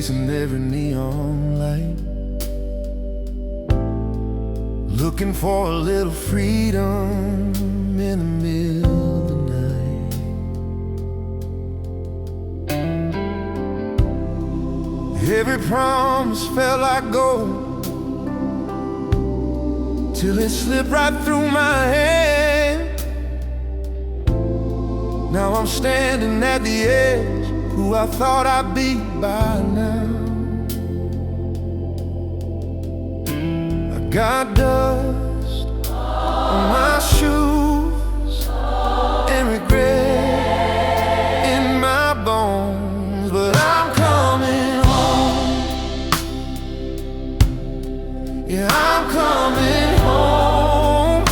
chasing every neon light, looking for a little freedom in the middle of the night. Every promise felt like gold till it slipped right through my hand. Now I'm standing at the edge, who I thought I'd be by now. I got dust on my shoes and regret in my bones, but I'm coming home. Yeah, I'm coming home.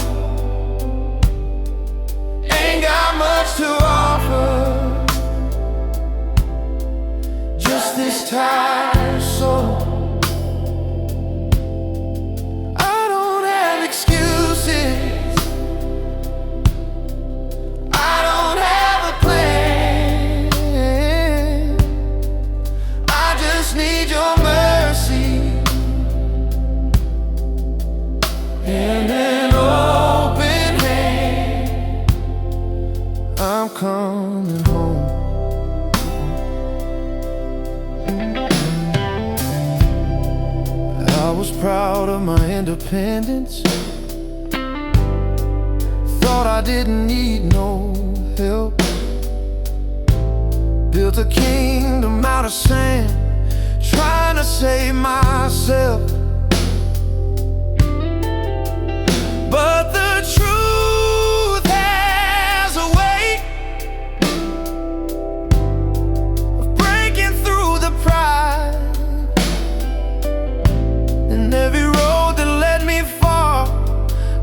Ain't got much to offer, just this tired soul. I don't have excuses, I don't have a plan. I just need your mercy and an open hand. I'm coming home. I was proud of my independence, thought I didn't need no help. Built a kingdom out of sand, trying to save myself. But the truth has a way of breaking through the pride, and every road that led me far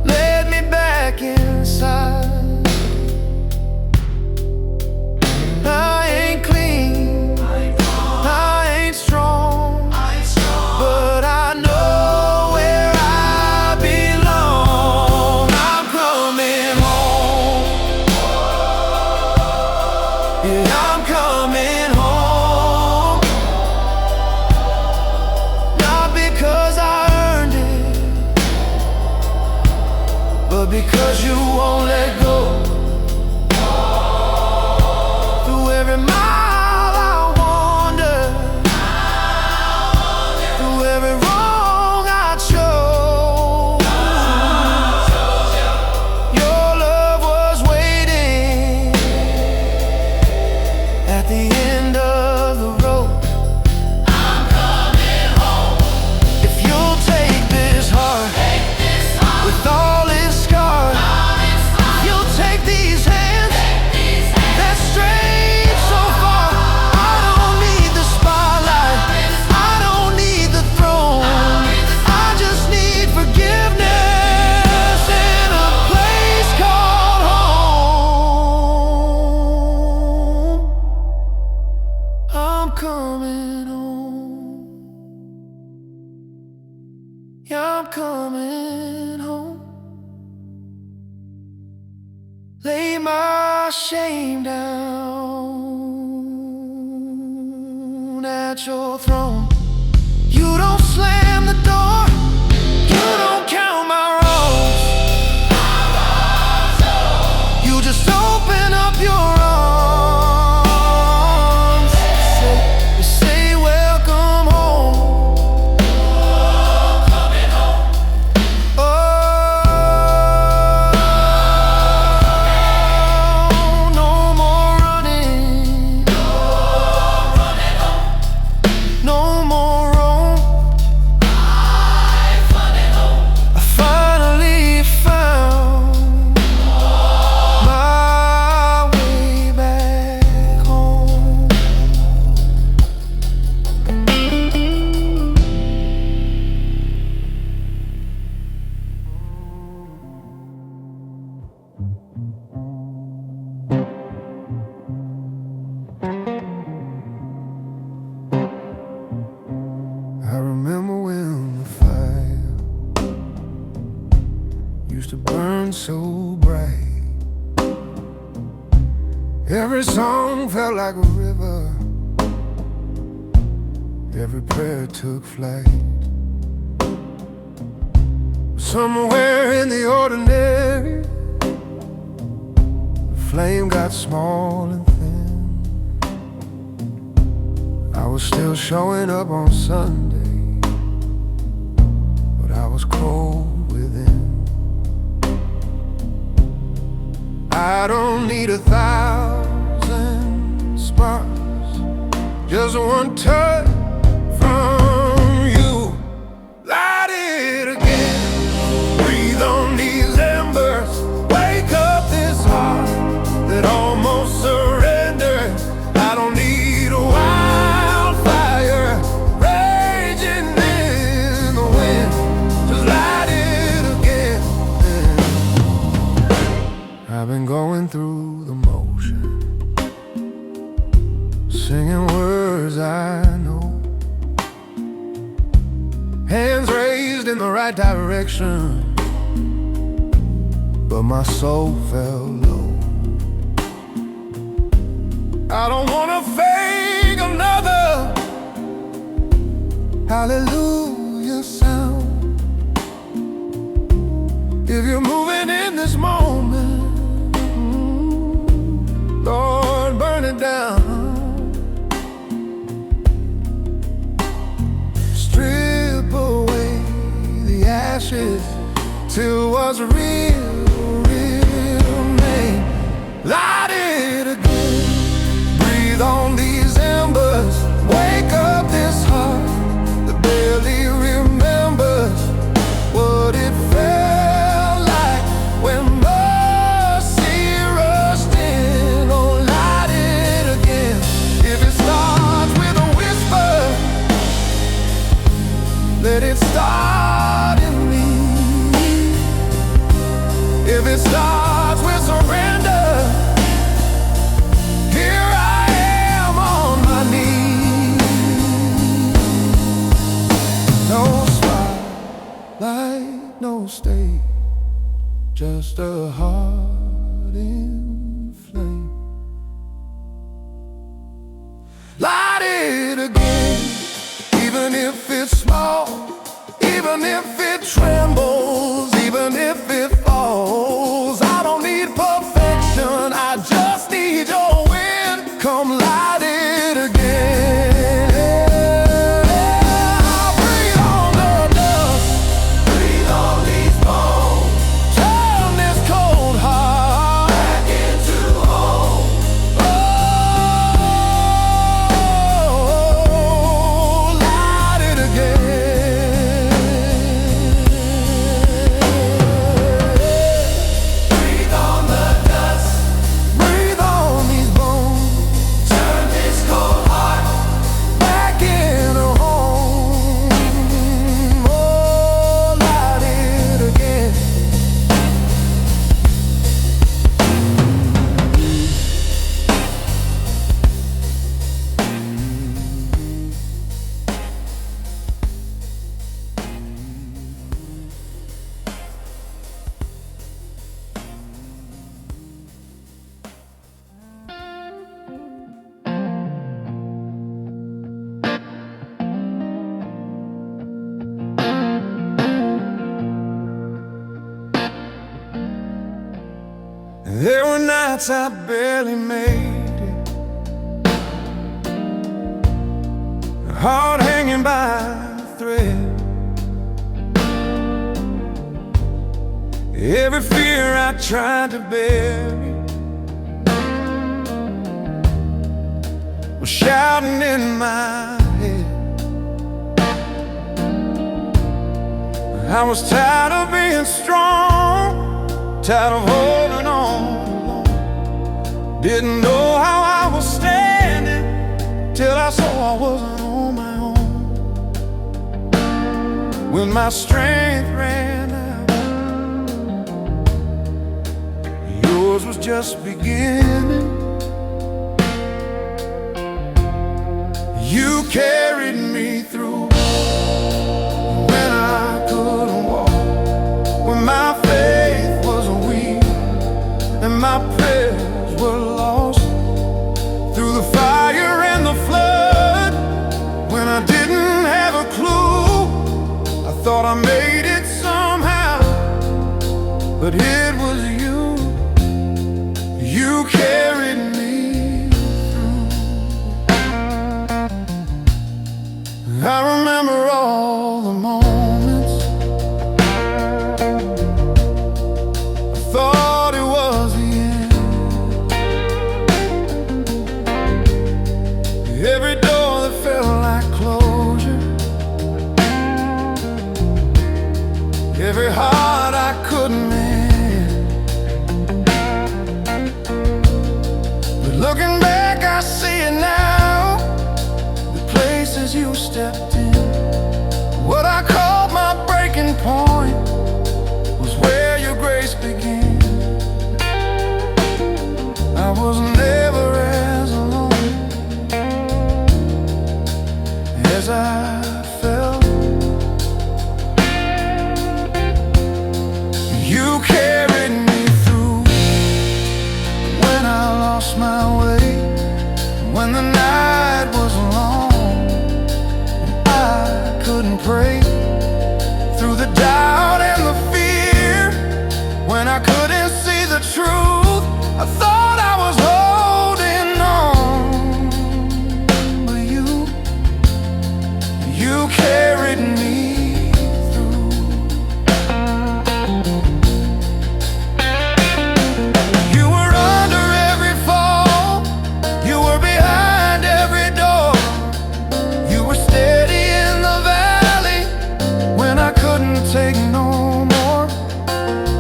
led me back inside. I ain't clean, I ain't strong, but I know where I belong. I'm coming home. Yeah, I'm coming home. Not because I earned it, but because you won't let go. Through every mile I wander, through every wrong I chose, your love was waiting at the end of the road. I'm coming home. If you'll take this heart with all its scars, you'll take these hands that strayed so far. I don't need the spotlight, I don't need the throne, I just need forgiveness and a place called home. I'm coming home. Yeah, I'm coming home. Lay my shame down at your throne. You don't slam the door, you don't count my wrongs, you just open up your arms. You say welcome home. Oh, no more running, no more roam. I finally found my way back home. I remember when the fire used to burn so bright. Every song felt like a river every prayer took flight. Somewhere in the ordinary, the flame got small and thin. I was still showing up on Sunday, but I was cold within. I don't need 1,000 sparks, just one touch from you. Light it again, breathe on these embers, wake up this heart that almost surrendered. I don't need a wildfire raging in the wind, just light it again. I've been going through the motion, singing words I know, hands raised in the right direction, but my soul fell low. I don't wanna fake another hallelujah sound. If you're moving in this moment, Lord, burn it down. Strip away the ashes till what's real, real name. Light it again, breathe on these embers, wake up this heart that barely remembers what it felt like when mercy rushed in. Oh, light it again. If it starts with a whisper, let it start in me. If it starts with surrender, here I am on my knees. No spotlight, no stage, just a heart in flame. Light it again, even if it's small, even if it trembles, even if it falls. I don't need perfection, I just need your wind. Come light it again. Breathe on the dust, breathe on these bones, turn this cold heart back into home. Oh, light it again. Breathe on the dust, breathe on these bones, turn this cold heart back into home. Oh, light it again. There were nights I barely made it, a heart hanging by a thread. Every fear I tried to bury was shouting in my head. I was tired of being strong, tired of holding on alone. Didn't know how I was standing till I saw I wasn't on my own. When my strength ran out, yours was just beginning. You carried me through when I couldn't walk, when my faith was weak and my prayers were lost. Through the fire and the flood, when I didn't thought I made it somehow, but it was you. You carried me through. I remember all the moments I thought it was the end. Every door that felt like closure, every heart I couldn't mend. But looking back, I see it now. The places you stepped in, what I called my breaking point, was where your grace began. I was never as alone as I felt. You carried me through when I lost my way, when the night was long and I couldn't pray, through the doubt and the fear, when I couldn't see the truth. I thought I was holding on, but you carried me through. You were under every fall, you were behind every door, you were steady in the valley when I couldn't take no more.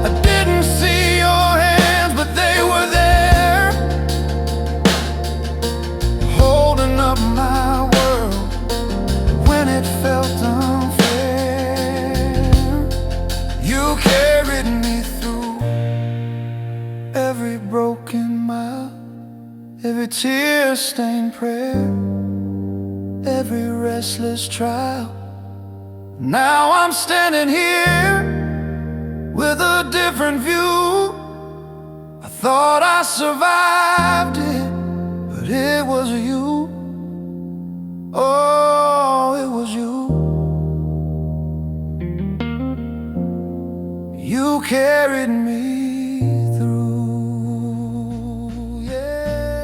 I didn't see your hands, but they were there, holding up my world when it felt unfair. You carried me through every broken mile, every tear-stained prayer, every restless trial. Now I'm standing here with a different view. I thought I survived it, but it was you. Oh, it was you. You carried me through. Yeah.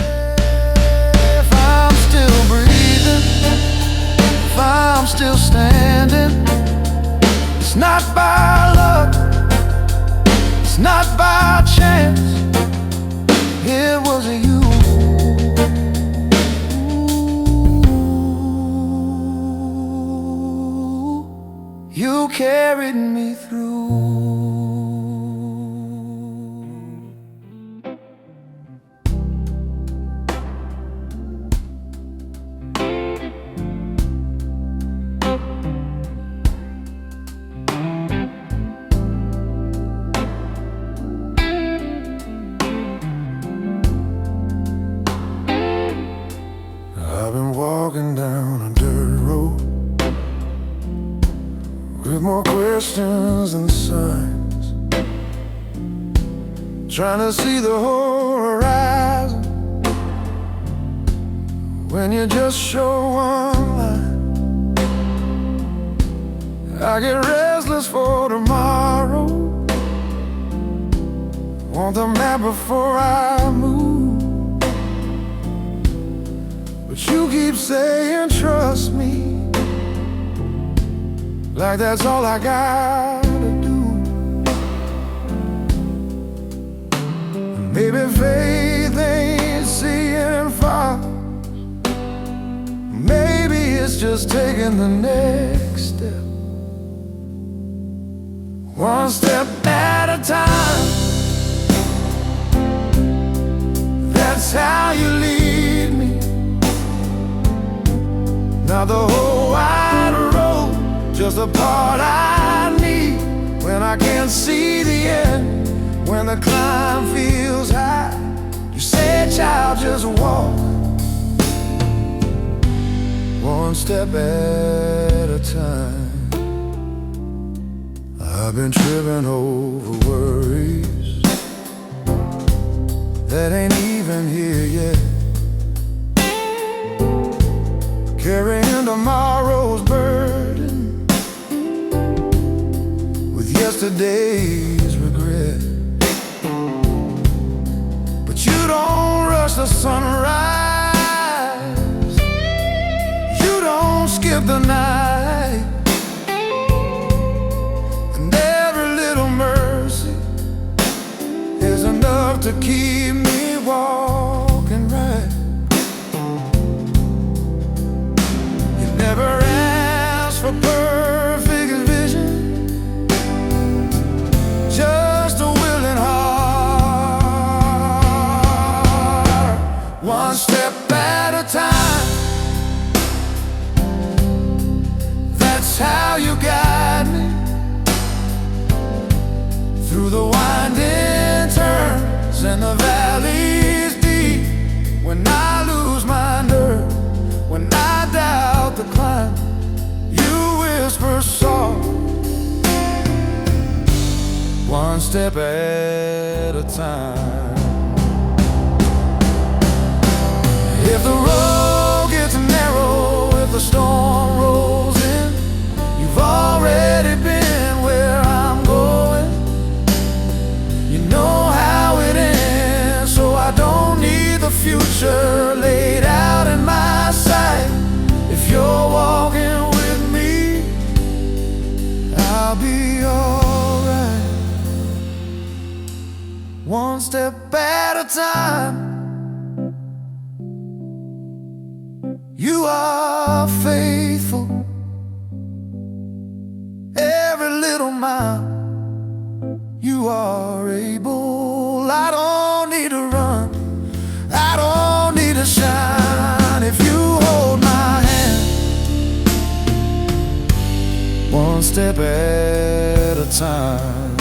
If I'm still breathing, if I'm still standing, it's not by luck, it's not by chance, it was you. You carried me through. I've been walking down a dirt road with more questions than signs, trying to see the whole horizon when you just show one line. I get restless for tomorrow, want the map before I move, but you keep saying trust me, like that's all I gotta do. Maybe faith ain't seeing far, maybe it's just taking the next step, one step at a time. That's how you lead me. Not the whole wide road, just the part I need when I can't see the end, when the climb feels high. You say, child, just walk one step at a time. I've been tripping over worries that ain't even here yet, carrying tomorrow's burden yesterday's regret. But you don't rush the sunrise, you don't skip the night, and every little mercy is enough to keep me walking right. You never asked for perfect vision, just a willing heart. One step at a time, that's how you guide me through the winding turns and the valleys deep. When I lose my nerve, when I doubt the climb, you whisper soft, one step at a time. If the road gets narrow, if the storm rolls in, you've already been where I'm going. You know how it ends, so I don't need the future laid out in my sight. If you're walking with me, I'll be alright. One step at a time. You are faithful, every little mile you are able. I don't need to run, I don't need to shine. If you hold my hand, one step at a time.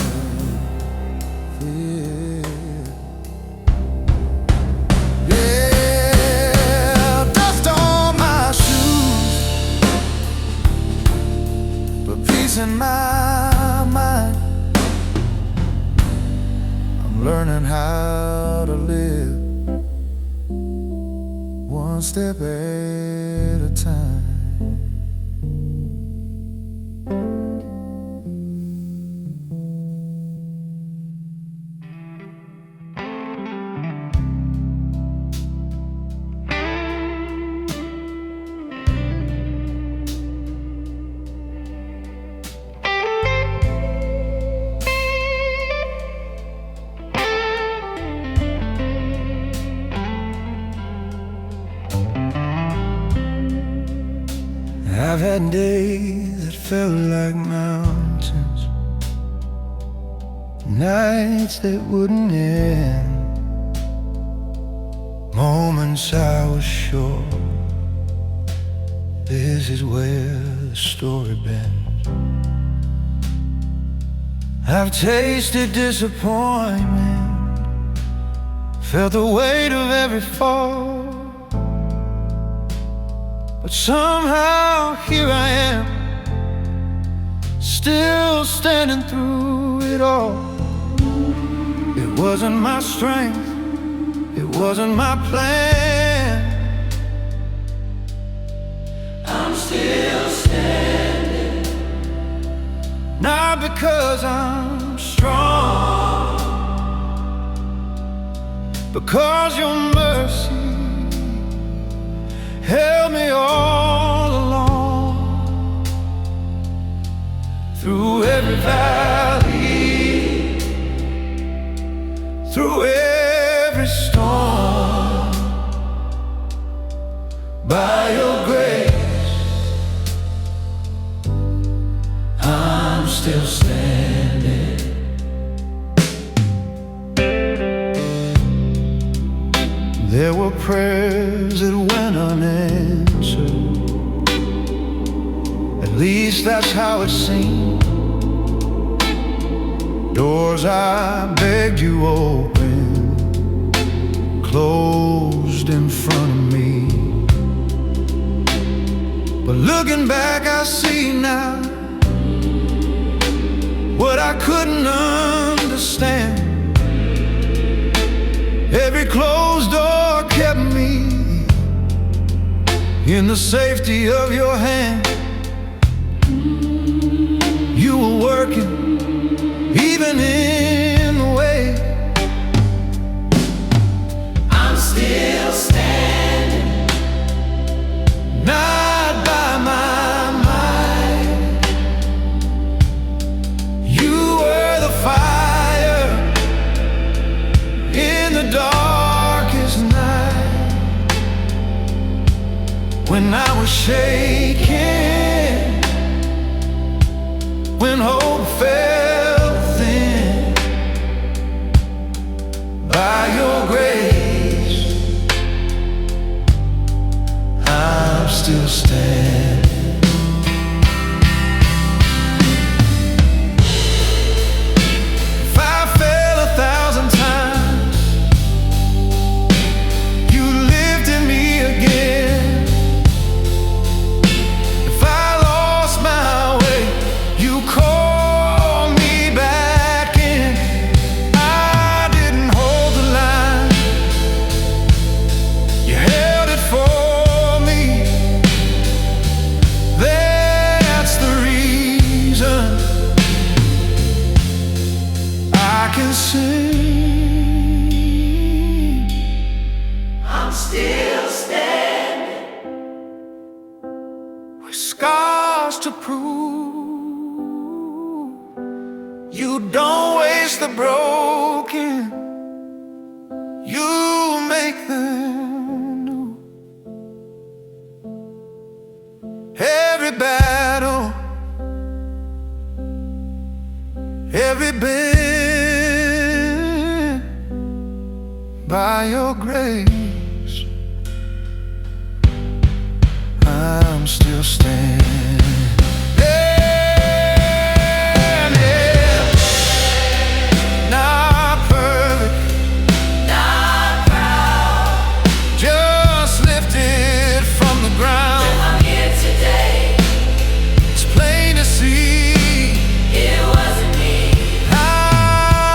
In my mind, I'm learning how to live one step at a time. I've had days that felt like mountains, nights that wouldn't end, moments I was sure this is where the story bends. I've tasted disappointment, felt the weight of every fall, but somehow here I am, still standing through it all. It wasn't my strength, it wasn't my plan. I'm still standing, not because I'm strong, because your mercy held me all along. Through every valley, through every storm, by your grace, I'm still standing. There were prayers that went unanswered, at least that's how it seemed. Doors I begged you open, closed in front of me. But looking back I see now what I couldn't understand. Every closed door kept me in the safety of your hand. You were working prove you don't waste the broken, you make them new. Every battle, every bend, by your grace, I'm still standing. Not perfect, not proud, just lifted from the ground. I'm here today. It's plain to see it wasn't me. I'm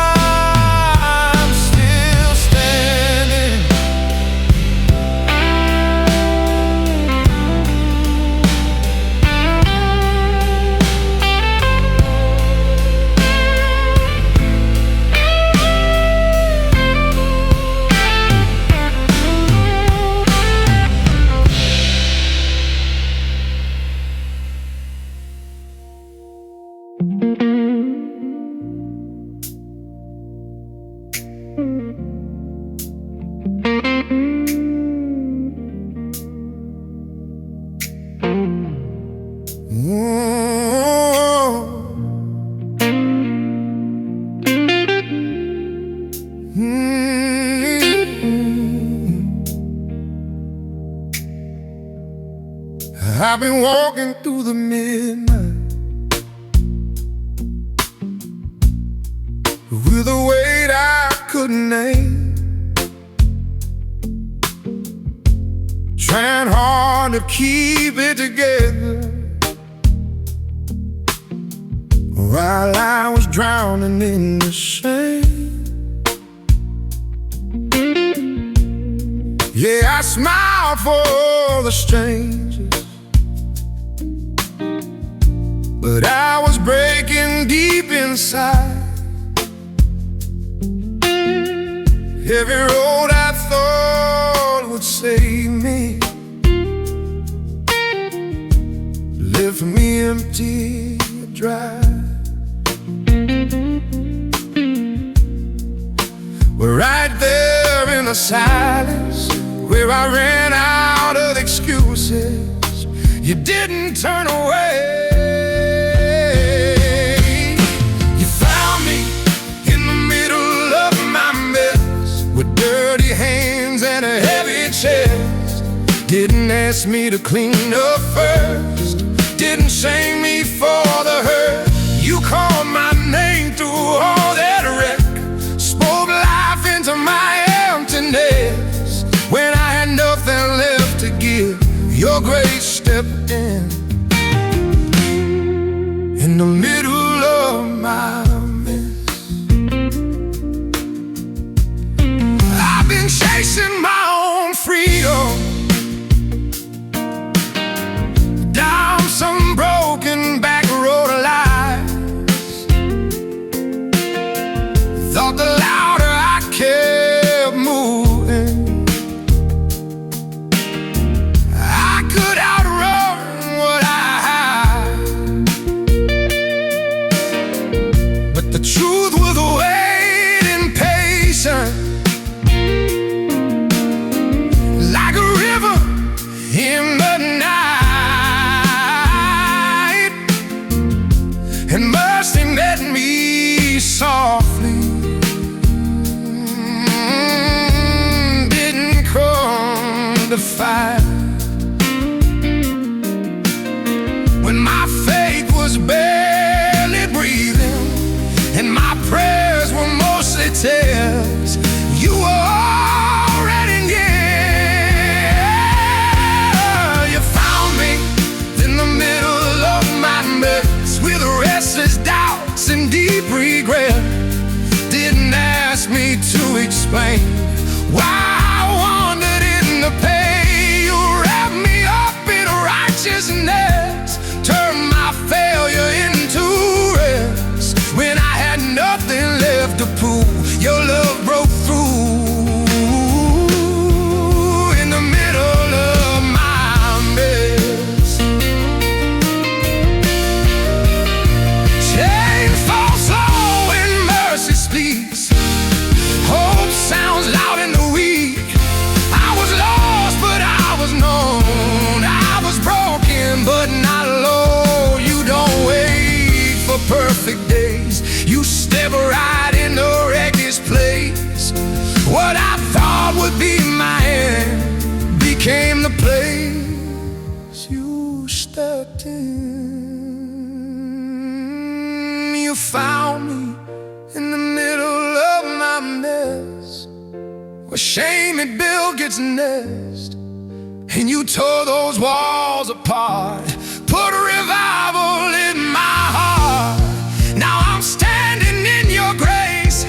still standing. I've been walking through the midnight with a weight I couldn't name, trying hard to keep it together while I was drowning in the shame. Yeah, I smiled for the strangers, but I was breaking deep inside. Every road I thought would save me left me empty, dry. We're right there in the silence where I ran out of excuses. You didn't turn away. You found me in the middle of my mess, with dirty hands and a heavy chest. Didn't ask me to clean up first, didn't shame me for the hurt. You called my name through all that wreck, spoke life into my emptiness. When I had nothing left to give, your grace stepped in the middle of my mess. I've been chasing my own freedom down some broken back road of lies. Thought the louder I kept moving, I could outrun what I hide. But the truth was waiting patient, like a river in the night, and mercy met me softly. Didn't come to fight. When my faith was barely breathing and my prayers were mostly tears, you were already near. You found me in the middle of my mess, with restless doubts and deep regret. Didn't ask me to explain why I wandered in the pain. You you found me in the middle of my mess, where shame had built its nest, and you tore those walls apart, put revival in my heart. Now I'm standing in your grace,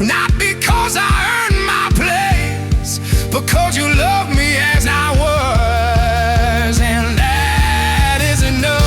not because I earned my place, because you love me as I was, and that is enough.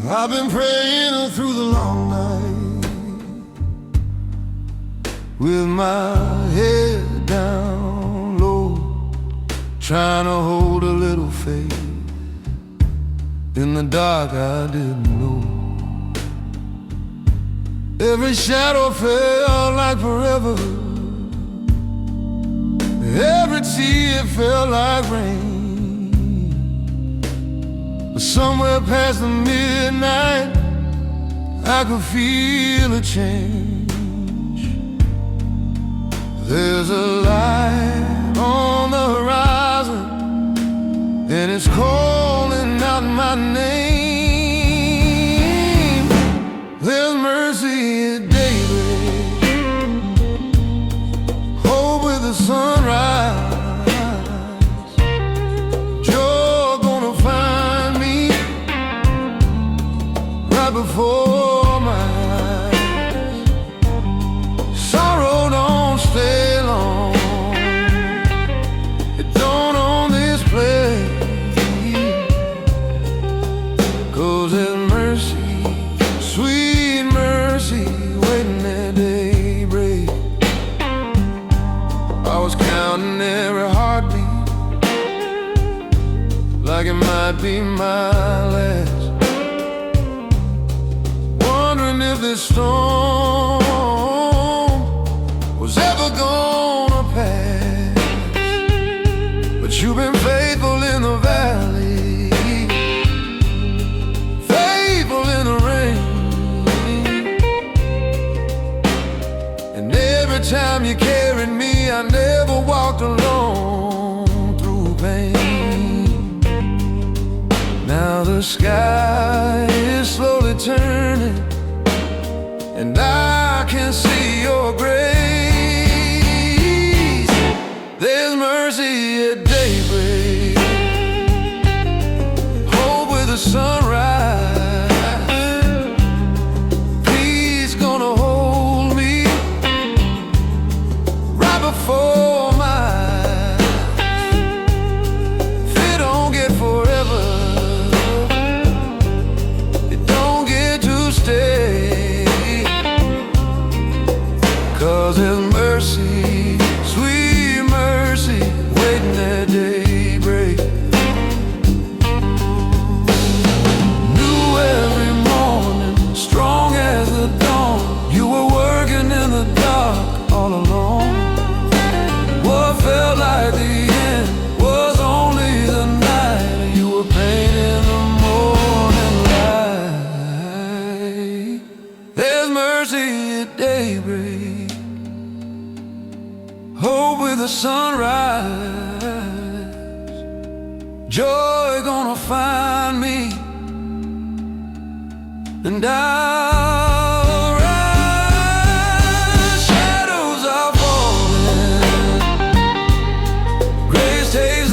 I've been praying through the long night, with my head down low, trying to hold a little faith in the dark I didn't know. Every shadow felt like forever, every tear felt like rain. But somewhere past the midnight, I could feel a change. There's a light on the horizon, and it's calling out my name. There's mercy at daybreak, hope with the sunrise. Before my eyes, sorrow don't stay long, it don't own this place, 'cause there's mercy, sweet mercy, waiting at daybreak. I was counting every heartbeat, like it might be my last, if this storm was ever gonna pass. But you've been faithful in the valley, faithful in the rain, and every time you carried me, I never walked alone through pain. Now the sky is slowly turning, and I can see your grace. There's mercy at daybreak, hope with the sunrise. Peace gonna hold me right before my eyes. If it don't get forever, it don't get to stay. 'Cause there's mercy, sweet mercy, waiting at daybreak. New every morning, strong as the dawn, you were working in the dark all along. What felt like the end was only the night, you were painting the morning light. There's mercy at daybreak, hope with the sunrise, joy gonna find me, and I'll rise. Shadows are falling, grace takes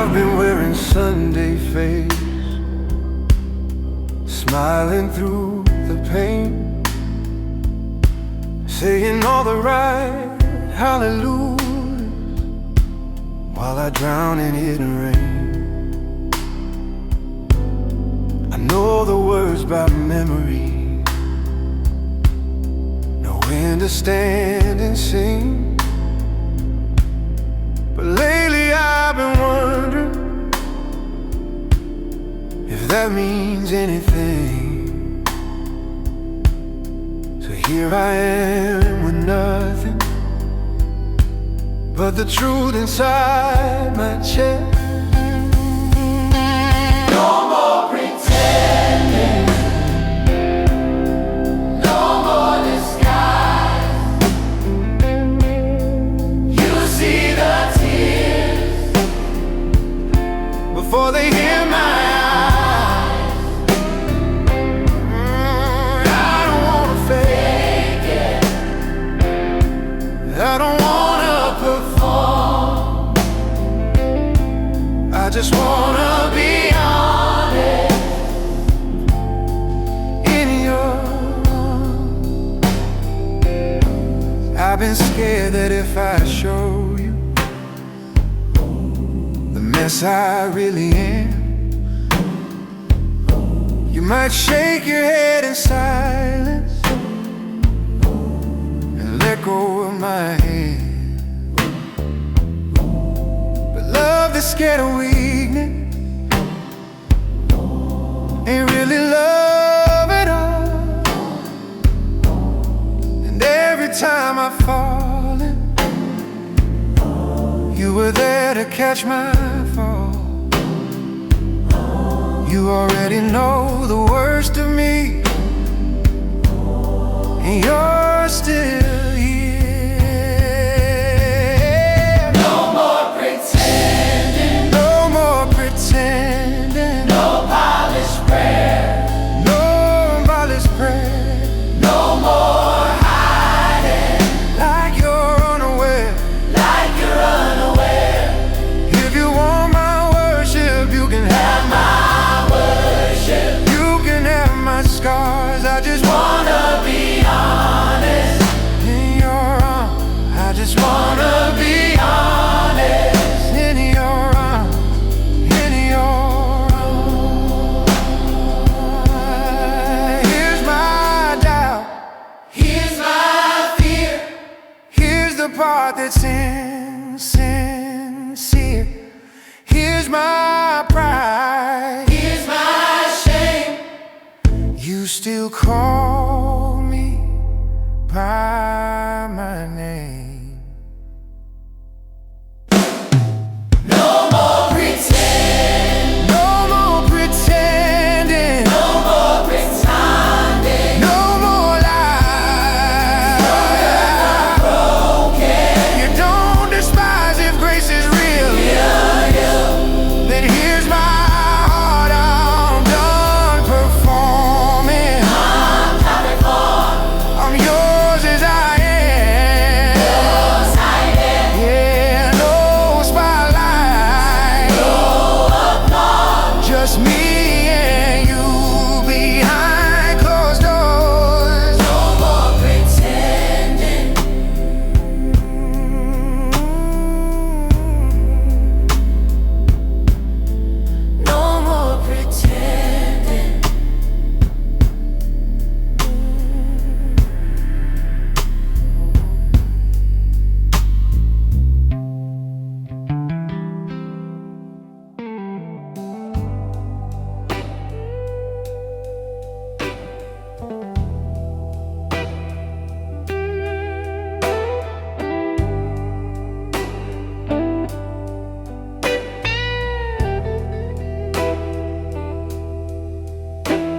I've been wearing Sunday face, smiling through the pain, saying all the right hallelujahs while I drown in hidden rain. I know the words by memory, know when to stand and sing. But lately I've been wondering if that means anything. So here I am with nothing but the truth inside my chest. No more pretending, no more disguise. You see the tears before they hear my eyes. I don't wanna fake it, I don't wanna perform, I just wanna be honest in your arms. I've been scared that if I show you the mess I really am, you might shake your head in silence and let go of my hand. But love that's scared of weakness ain't really love at all. And every time I fall in, you were there to catch my fall. You already know the worst of me, and you're still here. no more pretending, No more pretending, no polished prayer, no malice prayer, no more hiding like you're unaware. like you're unaware. If you want my worship, you can have my, you can have my scars. I just Wanna be honest, in your arms. I just wanna be honest. in your arms, in your arms. Here's my doubt, Here's my fear, here's the part that's insincere. Here's my pride, here's my shame. you still call me by my name. No more pretend, No more pretending, no more pretending. no more lies. You don't despise if grace is real. Then here's my heart, I'm done performing. I'm yours as I am. Yeah, no spotlight, just me and you behind closed doors. No more pretending, no more pretending.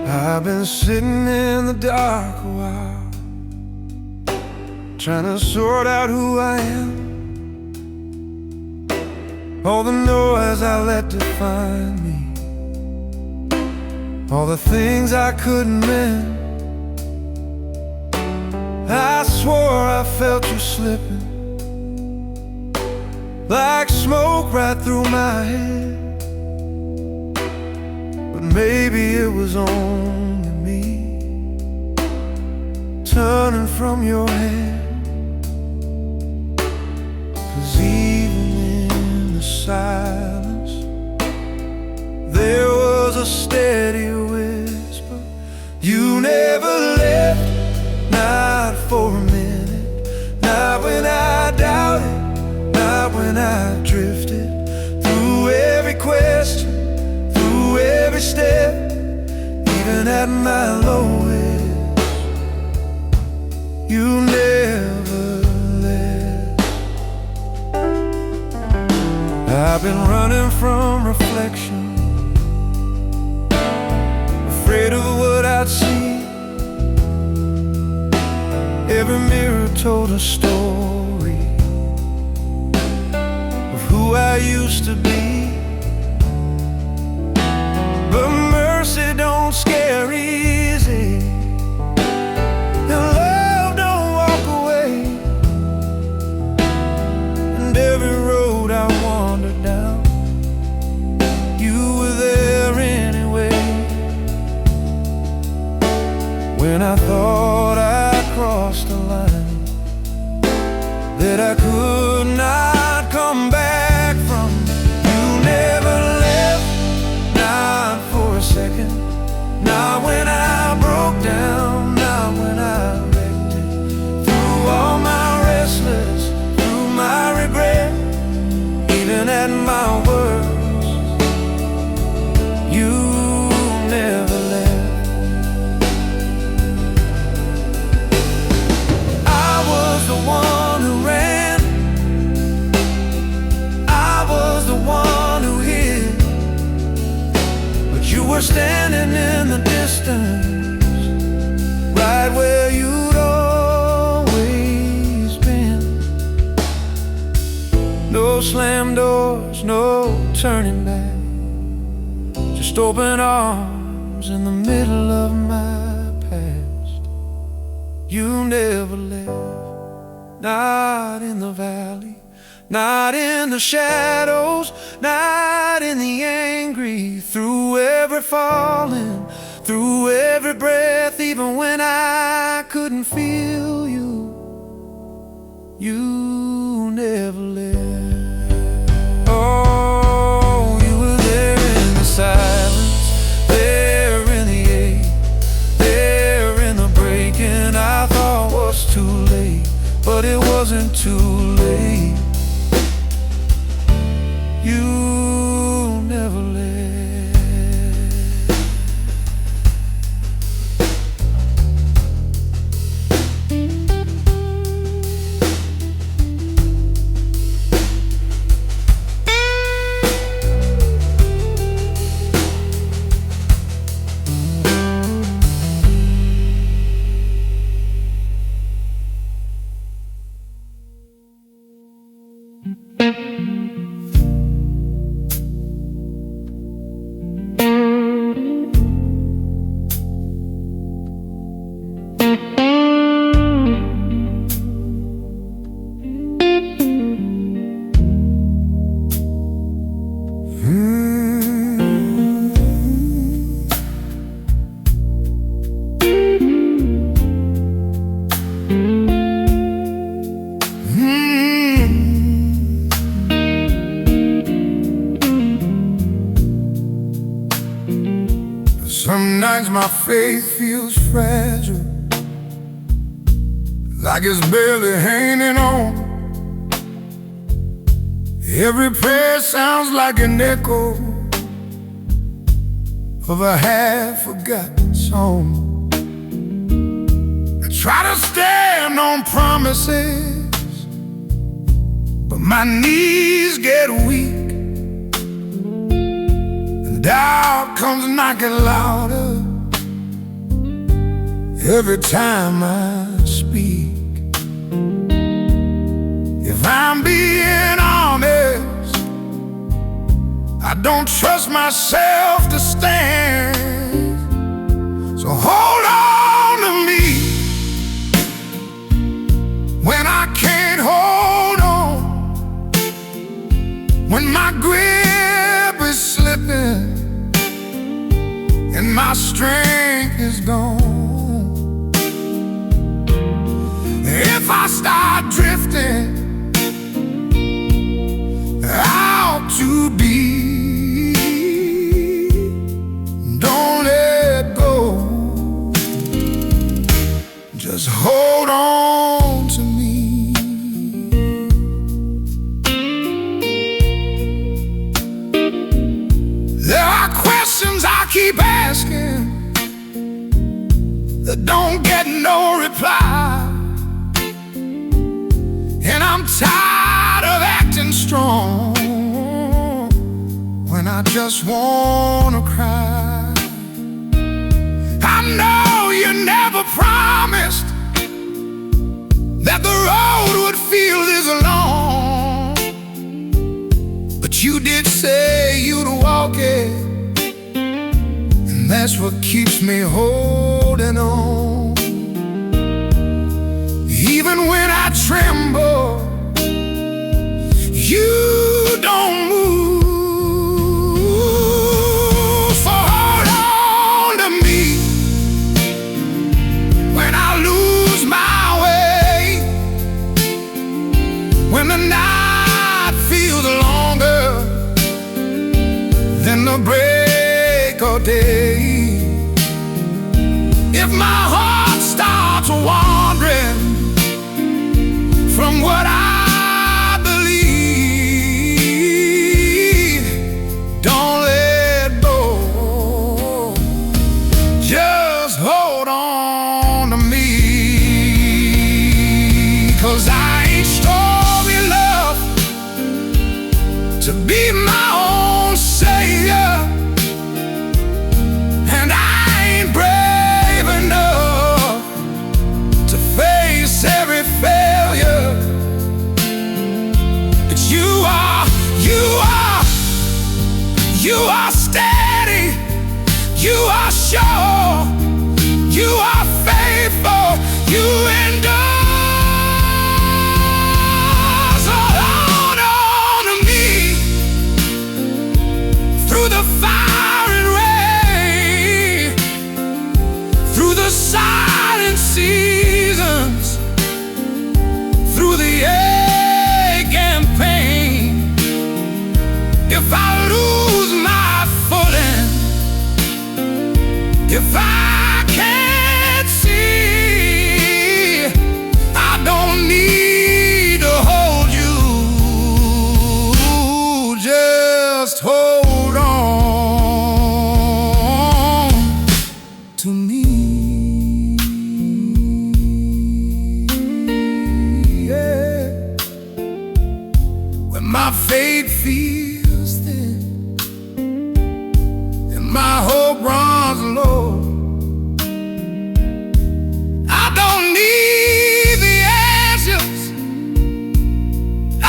I've been sitting in the dark a while, trying to sort out who I am. All the noise I let define me, all the things I couldn't mend. I swore I felt you slipping, like smoke right through my head. maybe it was only me turning from your hand. 'Cause even in the silence there was a steady whisper. You never left, not for a minute. Not when I doubted, not when I drifted. Through every question, through every step, even at my lowest, you never left. I've been running from reflection, afraid of what I'd see. Every mirror told a story of who I used to be. But mercy don't scare easy, and love don't walk away. And every road I wandered down, you were there anyway. When I thought I crossed a line that I could not come back from, you never left, not for a second. Not when I broke down, not when I wrecked it. Through all my restless, through my regret, even at my worst, you never left. I was the one who ran, I was the one who hid, but you were standing in the distance, right where you'd always been. No slam doors, no turning back, just open arms in the middle of my past. You never left, not in the valley, not in the shadows, not in the angry. Through every falling, through every breath, even when I couldn't feel you, you never left. Oh, you were there in the silence, there in the ache, there in the breaking. I thought was too late, but it wasn't too late. You never left. Some nights my faith feels fragile, like it's barely hanging on. Every prayer sounds like an echo of a half-forgotten song. I try to stand on promises, but my knees get weak. Doubt comes knocking louder every time I speak. If I'm being honest, I don't trust myself to stand. So hold on to me when I can't hold on, when my grip is slipping. drifting out to be. Don't let go, just hold on to me. There are questions I keep asking that don't get no reply, and I'm tired of acting strong when I just wanna cry. I know you never promised that the road would feel this long, but you did say you'd walk it, and that's what keeps me holding on. Even when I tremble, you don't move. So hold on to me when I lose my way, when the night feels longer than the break of day. If my heart starts wandering from what I believe, don't let go, just hold on to me. 'Cause I ain't strong enough to be my own savior, and I ain't brave enough to face every failure. But you are steady, you are sure, you are faithful, you endure. So hold on to me through the fire and rain, through the silent seasons, through the ache and pain. If I lose my footing, if I can't see, I don't need to hold you, just hold on to me. Yeah. When my faith feels thin and my hope runs low, I don't need the answers,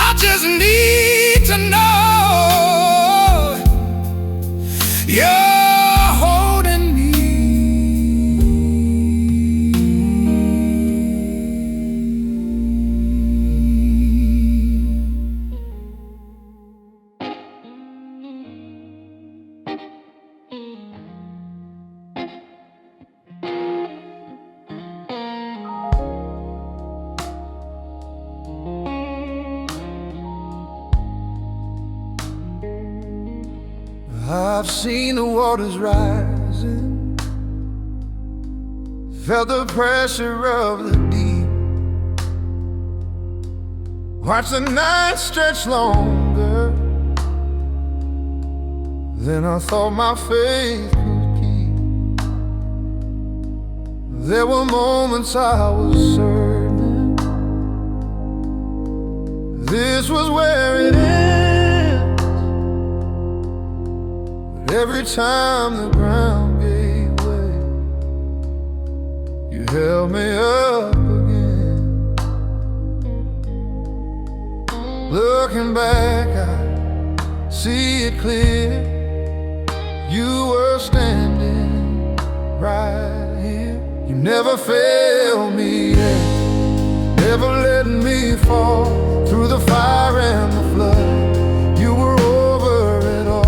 I just need to know you're holding me. I've seen the waters rising, felt the pressure of the deep, watched the night stretch longer than I thought my faith could keep. There were moments I was certain this was where it ends. Every time the ground gave way, you held me up again. Looking back, I see it clear. You were standing right here. You never failed me yet, never let me fall through the fire and the flood. You were over it all.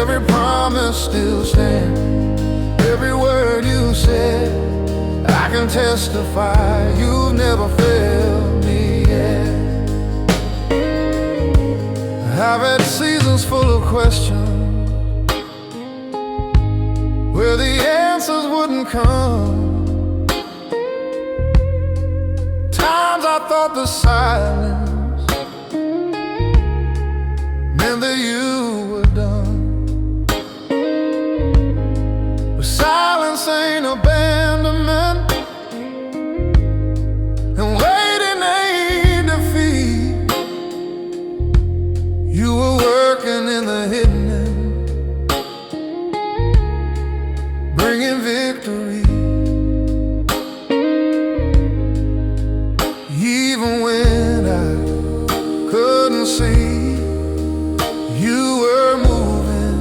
Every promise still stands, every word you said, I can testify you've never failed me yet. I've had seasons full of questions where the answers wouldn't come. Times I thought the silence meant that you were done. But silence ain't abandonment, and waiting ain't defeat. You were working in the hidden, bringing victory. Even when I couldn't see, you were moving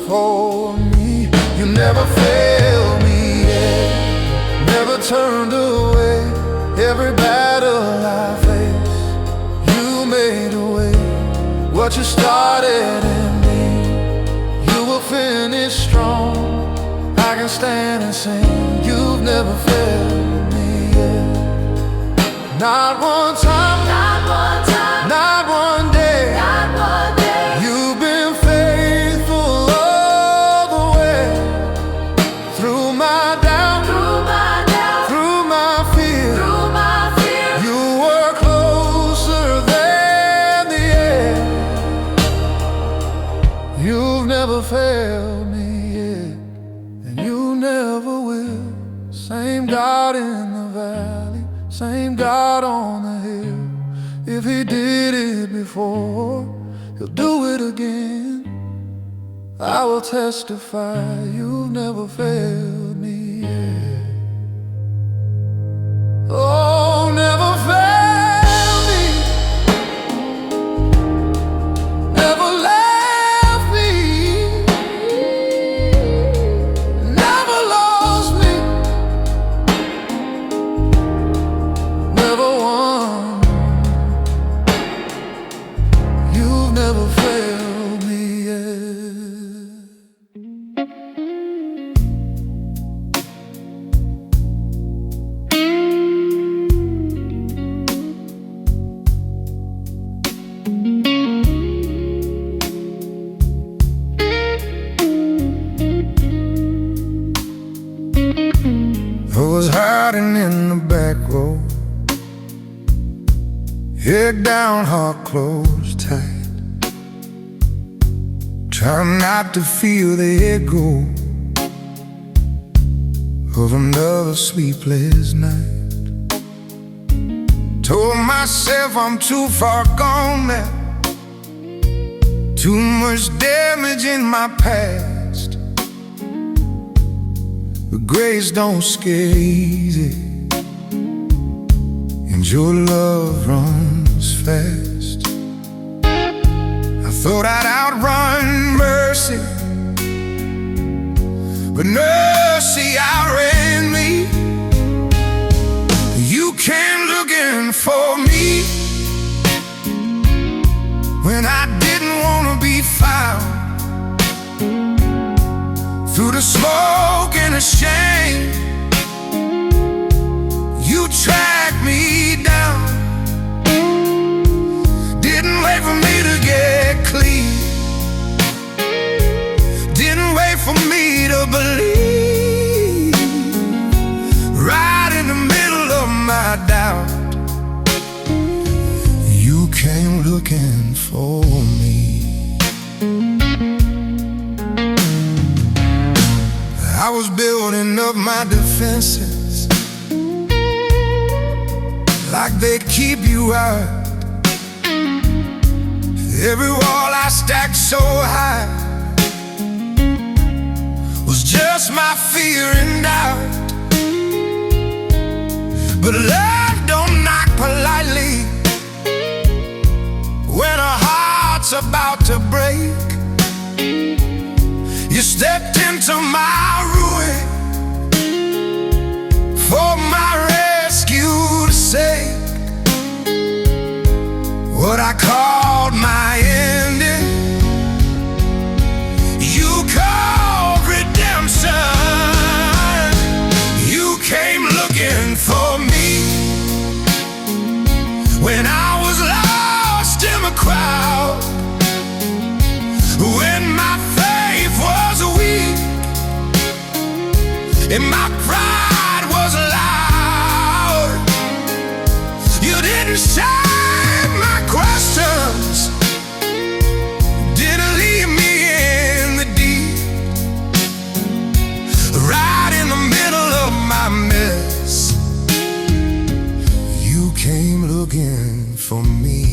for me. You never failed me yet, never turned away. Every battle I face, you made a way. What you started in me, you will finish strong. I can stand and sing, you've never failed me yet. Not one time, Not one time, not one day. not one day. You've been faithful all the way. Through my doubt, Through my doubt, through my fear, through my fear, you were closer than the air. You've never failed me yet, and you never will. Same God in the valley, same God on the hill. If he did it before, he'll do it again. I will testify, you've never failed me yet. Oh, never failed me, never left me, never lost me, never won. You've never failed me yet. I was hiding in the back row, head down, heart closed tight, trying not to feel the echo of another sleepless night. Told myself I'm too far gone now, too much damage in my past. But grace don't scare easy, and your love runs fast. I thought I'd outrun mercy, but mercy outran me. You came looking for me when I didn't want to be found. Through the smoke and the shame, you tracked me down. Didn't wait for me to get clean, didn't wait for me to believe. Right in the middle of my doubt, you came looking for me. I was building up my defenses like they'd keep you out. Every wall I stacked so high was just my fear and doubt. But love don't knock politely when a heart's about to break. You stepped into my ruin for my rescue's sake. What I called my ending, you called redemption. You came looking for me when I was lost in the crowd. and my pride was loud. You didn't share my questions, didn't leave me in the deep, right in the middle of my mess. You came looking for me.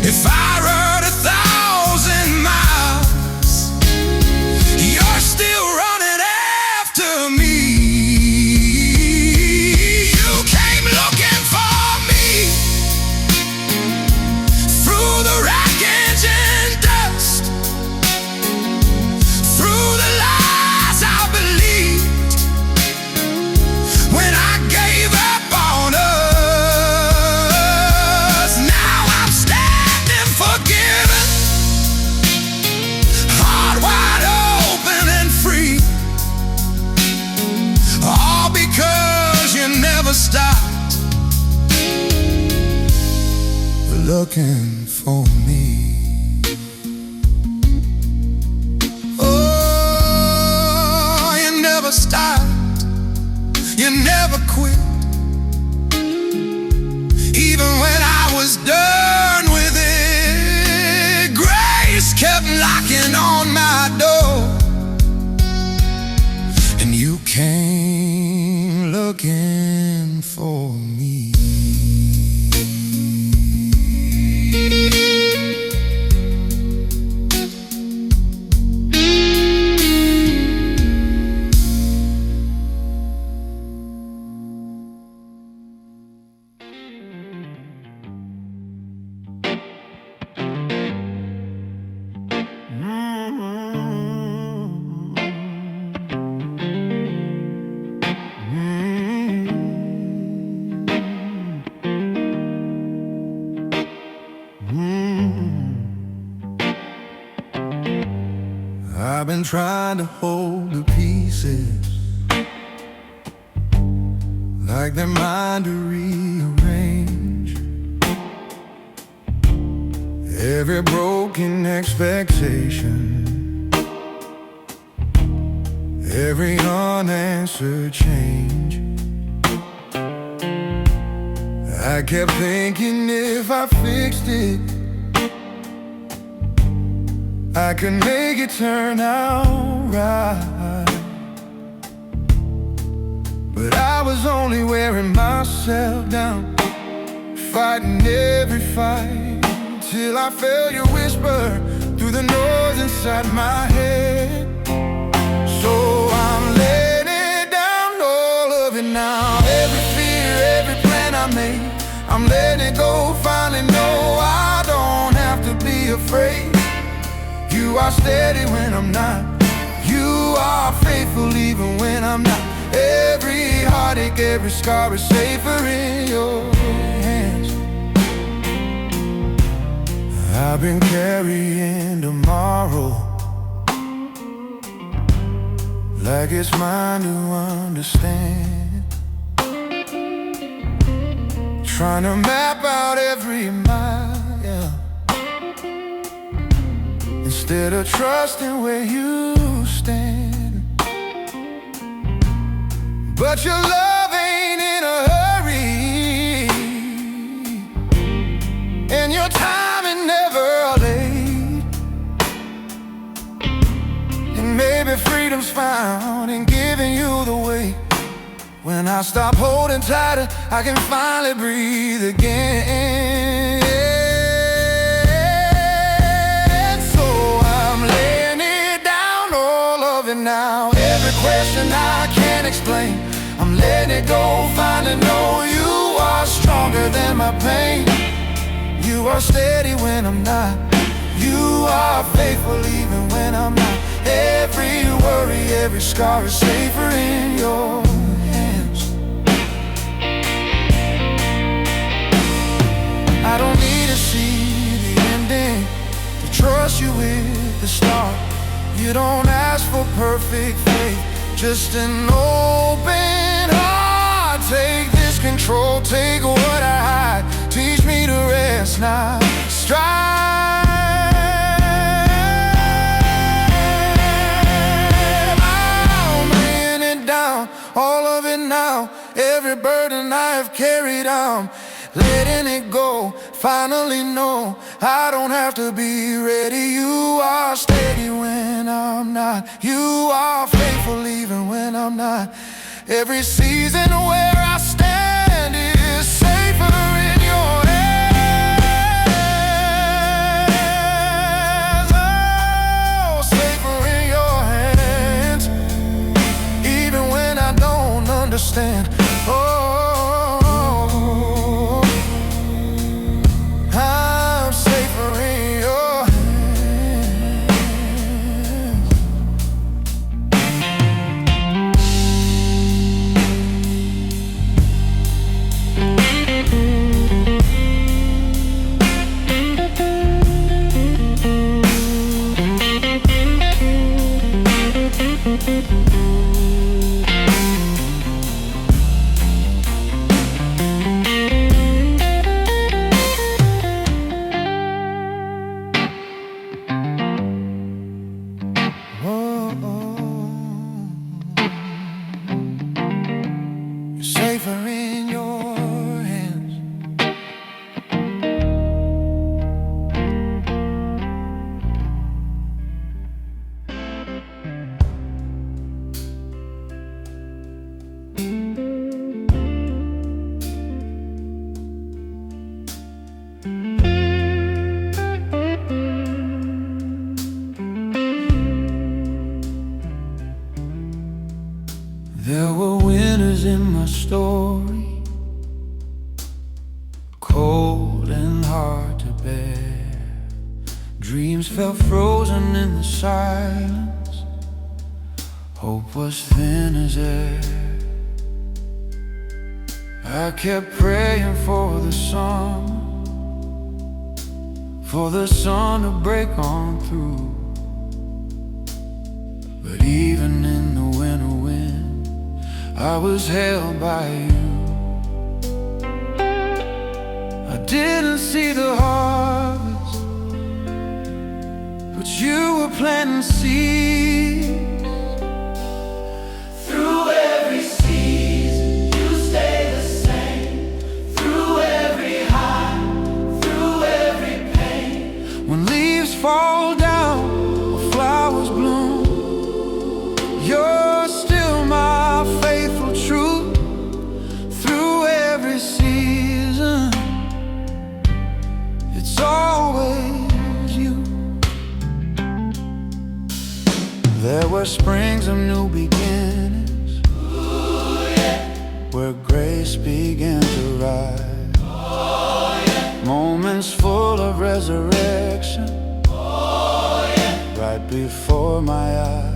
If I rode 1,000 miles, you're still running after me. You came looking for me through the wreckage and dust, through the lies I believed when I gave up on us. Forgiven, heart wide open and free, all because you never stopped looking for me. Oh, you never stopped, you never quit, even when I was done with it. Kept knocking on my door, and you came looking for me. I've been trying to hold the pieces like they're mine to rearrange. Every broken expectation, every unanswered change. I kept thinking if I fixed it, I could make it turn out right. But I was only wearing myself down, fighting every fight, till I felt your whisper through the noise inside my head. So I'm letting down all of it now. Every fear, every plan I made, I'm letting it go. Finally know I don't have to be afraid. You are steady when I'm not, you are faithful even when I'm not. Every heartache, every scar is safer in your hands. I've been carrying tomorrow like it's mine to understand, trying to map out every mile, yeah, instead of trusting where you stand. But your love ain't in a hurry, and your timing never late. And maybe freedom's found in giving you the weight. When I stop holding tighter, I can finally breathe again. So I'm laying it down, stronger than my pain. You are steady when I'm not. You are faithful even when I'm not. Every worry, every scar is safer in your hands. I don't need to see the ending to trust you with the start. You don't ask for perfect faith, just an open heart. Take this control, take what I hide. Teach me to rest, not strive. I'm laying it down, all of it now. Every burden I have carried, I'm letting it go. Finally know I don't have to be ready. You are steady when I'm not. You are faithful even when I'm not. Every season where I stand is safer in your hands. Oh, safer in your hands. Even when I don't understand. Oh, safer in your hands. There were winners in my story, cold and hard to bear. Dreams felt frozen in the silence. Hope was thin as air. I kept praying for the sun to break on through. But even in the winter wind, I was held by you. I didn't see the harvest, but you were planting seeds. Through every season, you stay the same. Through every high, through every pain. When leaves fall down or flowers bloom, you're still my faithful truth. Through every season, it's always you. There were springs of new beginnings, Ooh, yeah. where grace began to rise. Oh, yeah. Moments full of resurrection, Oh, yeah. right before my eyes.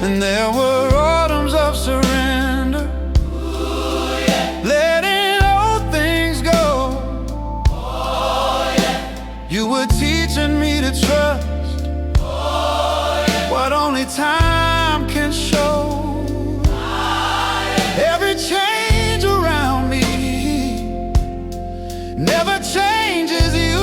And there were autumns of surrender, Ooh, yeah. letting old things go. Oh, yeah. You were teaching me to trust, Oh, yeah. what only time can show. Every change around me never changes you.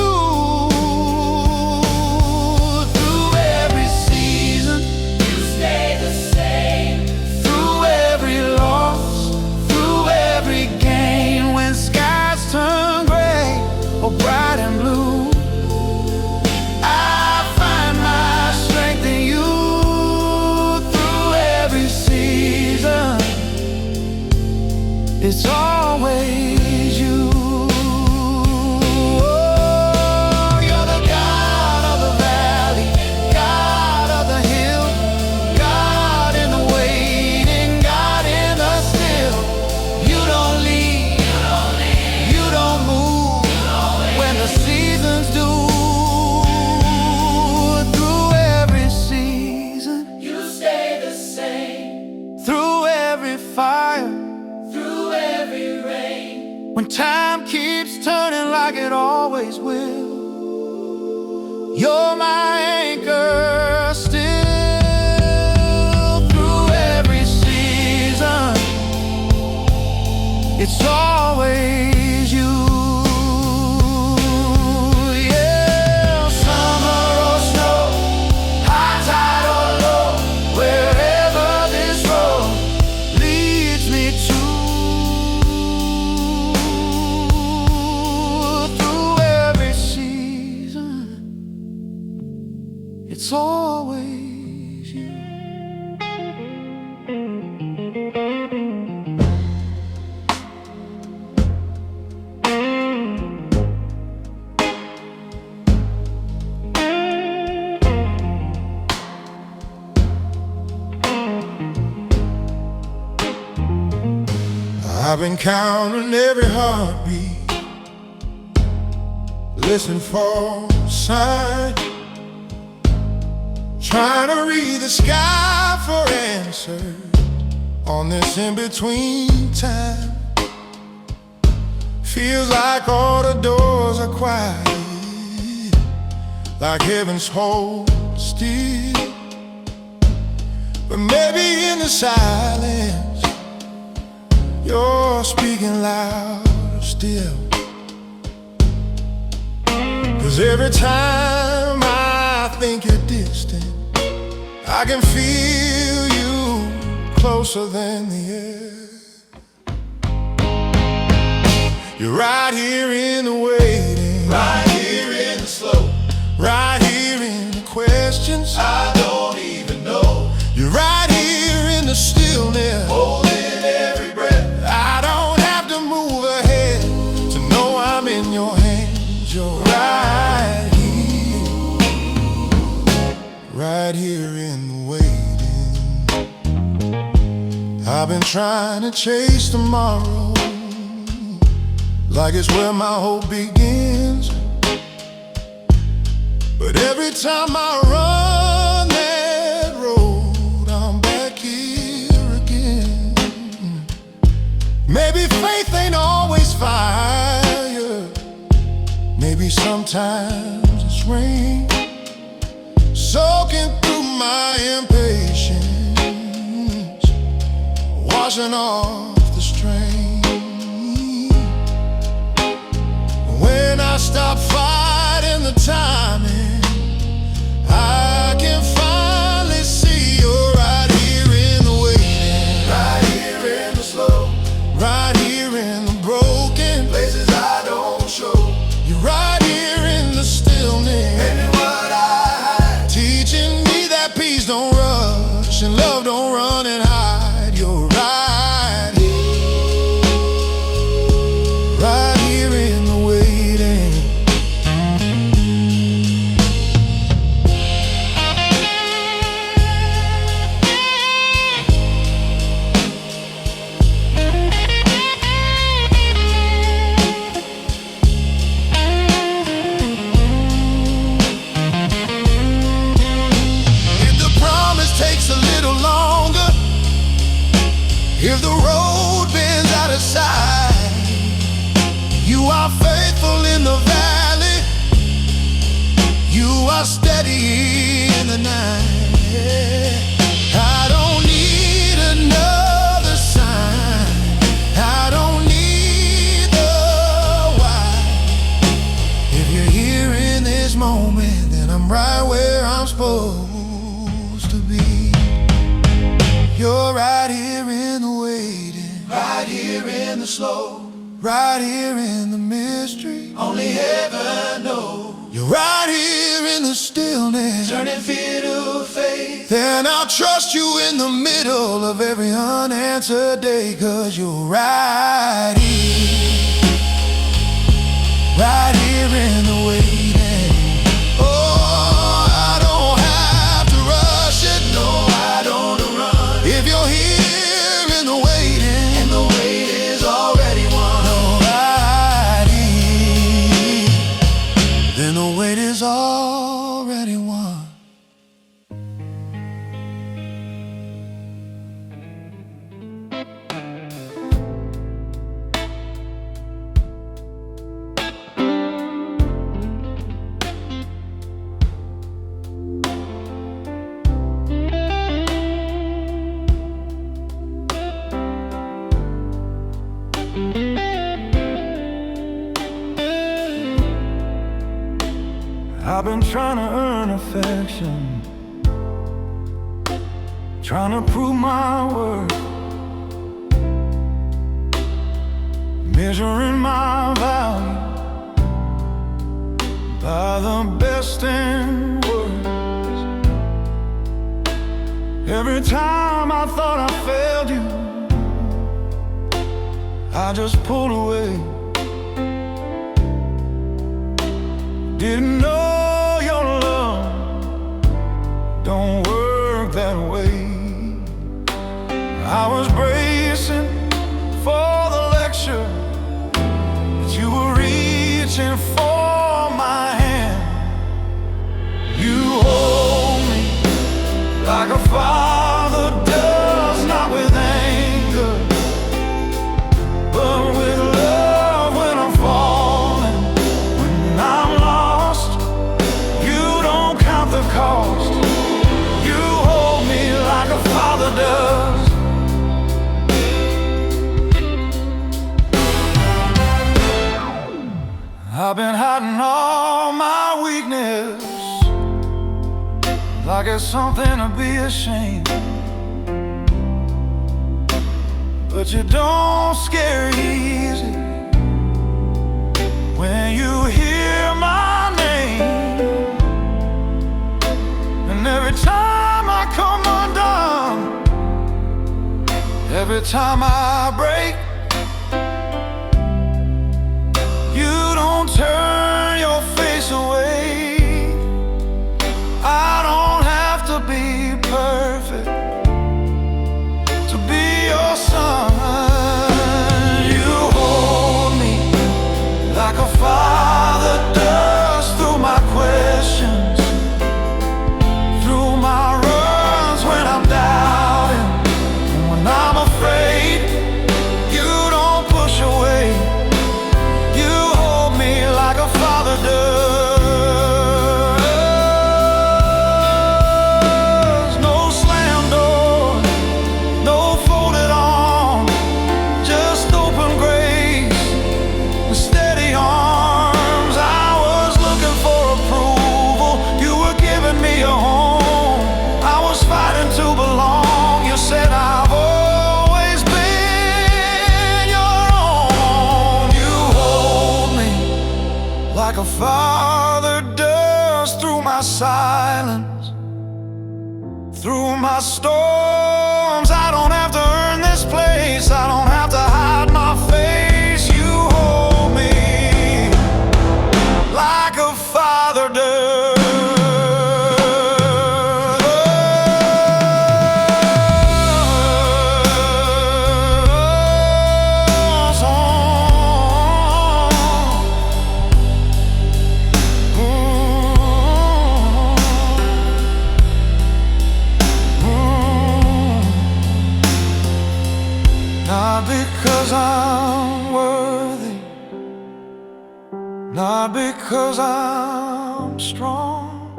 Through every season, You stay the same. through every loss, through every gain. When skies turn gray or bright and blue, I find my strength in you. Through every season, You're my anchor still through every season. It's always you. Yeah, summer or snow, high tide or low, wherever this road leads me to, through every season, it's always you. I've been counting every heartbeat, listen for a sign, trying to read the sky for answers on this in-between time. Feels like all the doors are quiet, like heaven's hold still. But maybe in the silence you're speaking louder still. 'Cause every time I think you're distant, I can feel you closer than the air. You're right here in the waiting, Right here in the slow, right here in the questions I don't even know. You're right here in the stillness, Holding every breath, I don't have to move ahead to know I'm in your hands. You're right here in the waiting. I've been trying to chase tomorrow, like it's where my hope begins. But every time I run that road, I'm back here again. Maybe faith ain't always fire, maybe sometimes it's rain soaking through my impatience, washing off the strain. When I stop fighting the timing, I can finally see you're right here in the waiting, right here in the slow, right here in the broken places I don't show. You're right here in the stillness, And in what I hide, teaching me that peace don't rush and love don't run and hide. You're right here in the waiting. If the promise takes a little longer, if the road bends out of sight, you are faithful in the valley, you are steady in the night. I don't need another sign, I don't need the why. If you're here in this moment, then I'm right where I'm supposed to be. You're right here in the waiting, right here in the slow, right here in the mystery. only heaven knows. You're right here in the stillness, Turning fear to faith, then I'll trust you in the middle of every unanswered day. 'Cause you're right here in the waiting. Oh, I don't have to rush it, no, I don't run. if you're here in the waiting. And the wait is already won. Alrighty, then the wait is already won. I've been trying to earn affection, trying to prove my worth, measuring my value by the best and worst. Every time I thought I failed you, I just pulled away. Didn't know your love don't work that way. I was bracing for the lecture, but you were reaching for my hand. You hold me like a father does, not with anger, but with love. When I'm falling, when I'm lost, you don't count the cost. You hold me like a father does. I've been hiding all my weakness, like it's something to be ashamed. But you don't scare easy when you hear my name. And every time I come undone, every time I break, you don't turn your face away. I don't have to be perfect to be your son. You hold me like a father does, through my questions, through my runs when I'm doubting, when I'm afraid. You don't push away. You hold me like a father does. No slam door, no folded arms, just open grace and steady arms. I was looking for approval, you were giving me a home. I was fighting to belong. You said I've always been your own. You hold me like a father does, through my silence, through my storms. I don't have to earn this place, I don't have to hide my face. You hold me like a father does. Not because I'm worthy, not because I'm strong,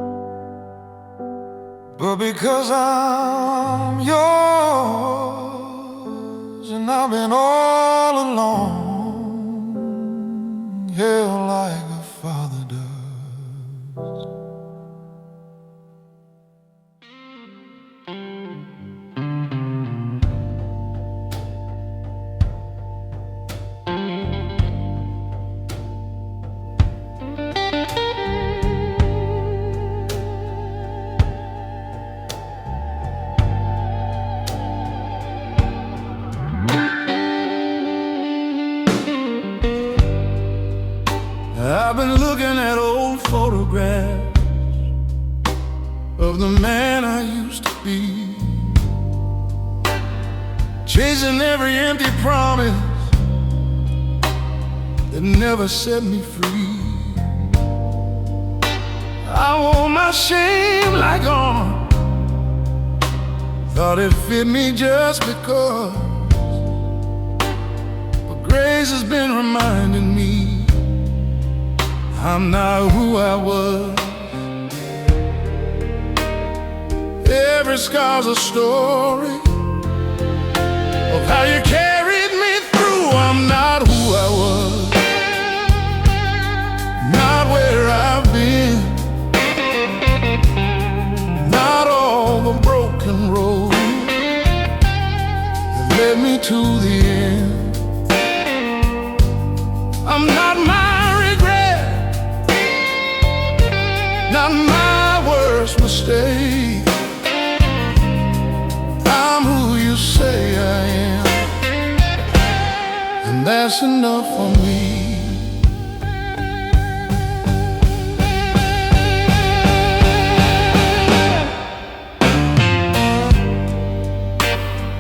but because I'm yours. And I've been all along, held like a father does. I've been looking at old photographs of the man I used to be, chasing every empty promise that never set me free. I wore my shame like armor, thought it fit me just because. But grace has been reminding me I'm not who I was. Every scar's a story of how you carried me through. I'm not who I was, not where I've been, not my worst mistake. I'm who you say I am, and that's enough for me.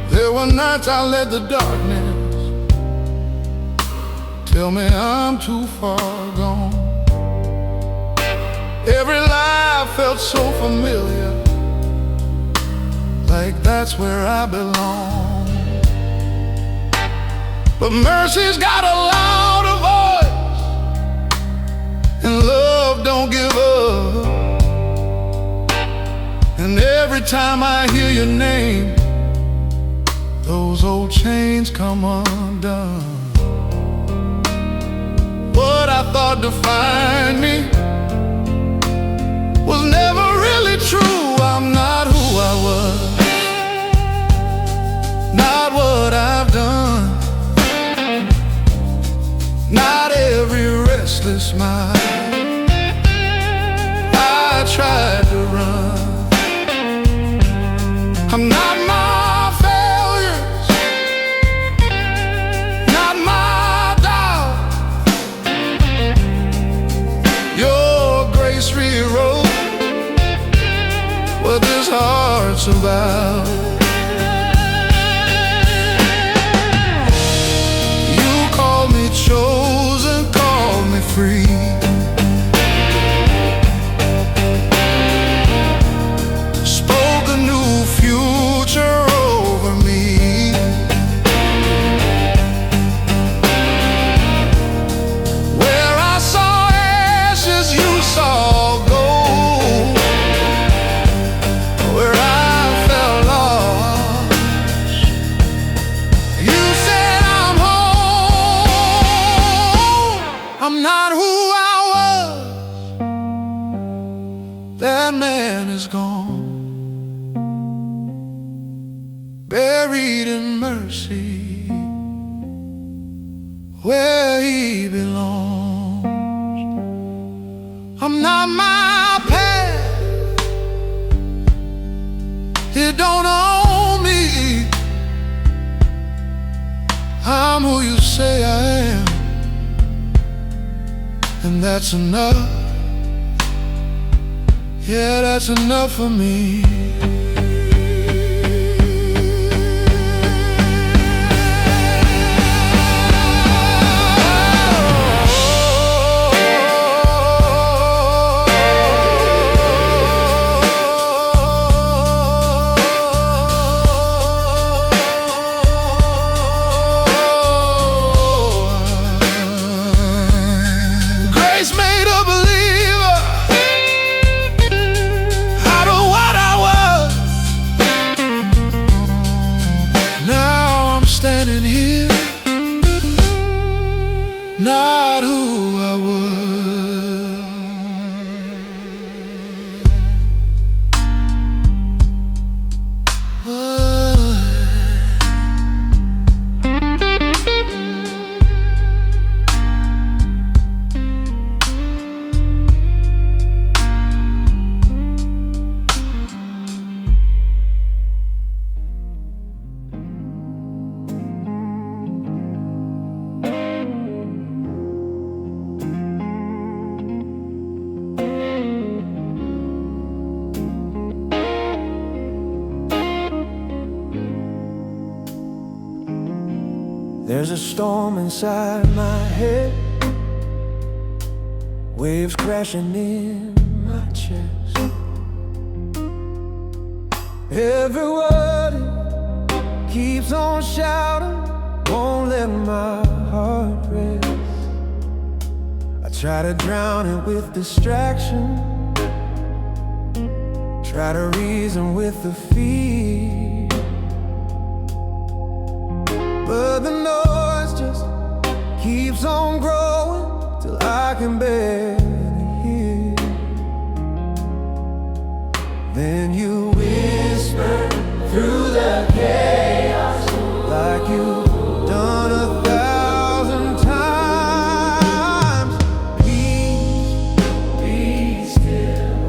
There were nights I let the darkness tell me I'm too far gone. Every lie felt so familiar, like that's where I belong. But mercy's got a louder voice, and love don't give up. And every time I hear your name, those old chains come undone. What I thought defined me was never really true. I'm not who I was, not what I've done, not every restless smile I tried to run. I'm not my failures, not my doubt. Your grace rewrote what this heart's about. You called me chosen, called me free. Spoke a new future over me. Where I saw ashes, you saw gold. Where I felt lost, you said I'm home. I'm not who I was. That man is gone, buried in mercy, where he belongs. I'm not my past, it don't own me. I'm who you say I am, and that's enough. Yeah, that's enough for me. Grace made a believer out of what I was. Now I'm standing here, not who I was. There's a storm inside my head, waves crashing in my chest. Every word keeps on shouting, won't let my heart rest. I try to drown it with distraction, try to reason with the fear, but the noise just keeps on growing till I can barely hear. Then you whisper through the chaos like you've done 1,000 times. Peace, be still.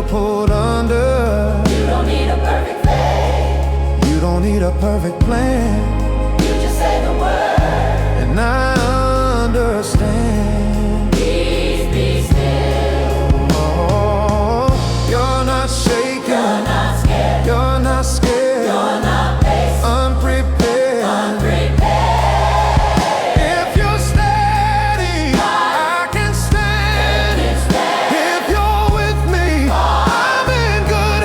never pulled under. You don't need a perfect faith. You don't need a perfect plan. You just say the word, and I understand. peace be still. Oh, you're not shaken. You're not scared. You're not scared. You're not based. Unprepared. Unprepared. If you're steady, I can stand. If you're with me, I'm in good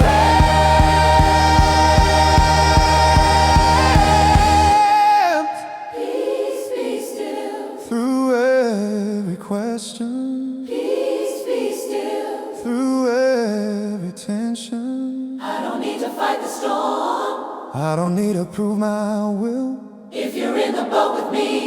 hands. Peace be still. Through every question, Peace be still. through every tension, I don't need to fight the storm. I don't need to prove my will. If you're in the boat with me,